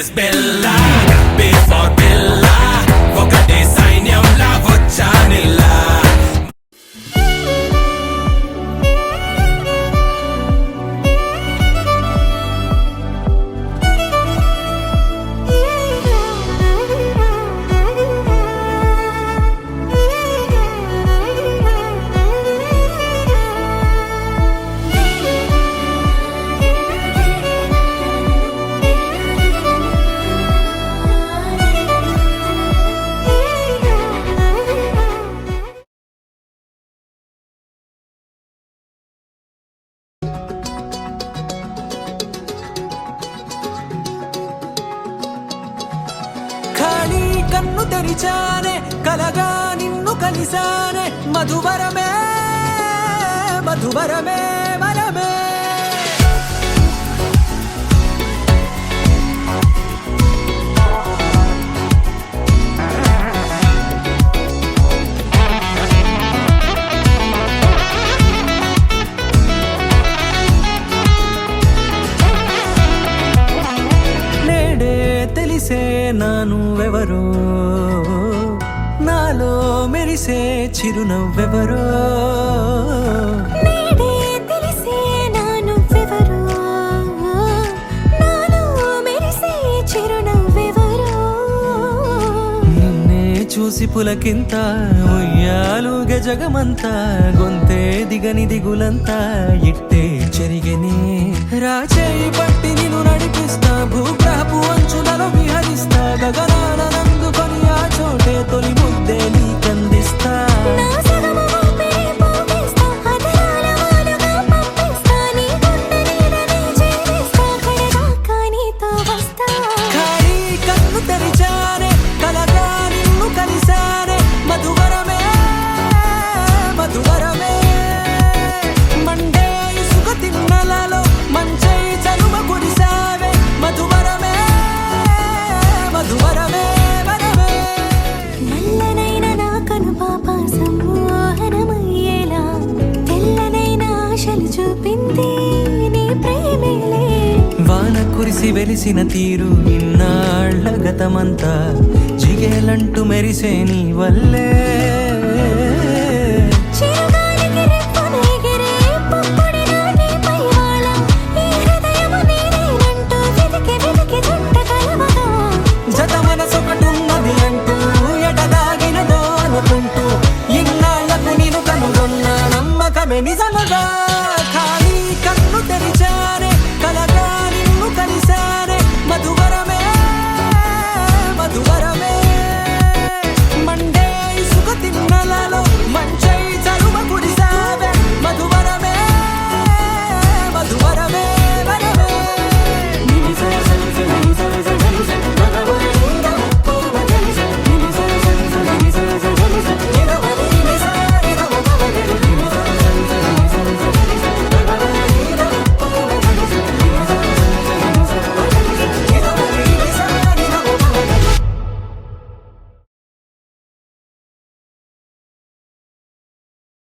is Bella, before Bella, ఒకటే సైన్యంలా వచ్చానిలా. కన్ను తెరిచానే కలగా నిన్ను కలిసానే మధువరమే మధువరమే వరమే నేడే తెలిసే నానువెవరో నాలో మెరిసే చిరునవ్వెవరో నేడే తెలిసే నానువెవరో నాలో మెరిసే చిరునవ్వెవరో నిన్నే చూసి పులకింత ఉయ్యాలుగ జగమంతా గొంతే దిగని దిగులంతా ఇట్టే చెరిగెనే రాచేయి పట్టి నిన్ను నడిపిస్తా భూగ్రహపు అంచులలో విహరిస్తా గగనాల నందుకొని ఆ చోటే తొలి ముద్దే నీకందిస్తా నా సగము ఊపిరి పోగిస్తా అదరాల వాలుగా పంపిస్తా నీ గుండె నీడనే చేరిస్తా కడదాకా నీతో వస్తా ఖాళీ కన్ను తెరిచానే కలగా నిన్ను కలిసానే మధువరమే మధువరమే మండే ఇసుక తిన్నలలో మంచై చలువ కురిసావే మధువరమే మధువరమే వరమే నల్లనైన నా కనుపాప సమ్మోహనమయ్యేలా తెల్లనైన ఆశలు చూపింది నీ ప్రేమేలే వాన కురిసి వెలిసిన తీరు ఇన్నాళ్ల గతమంతా జిగేలంటూ మెరిసే నీ వల్లే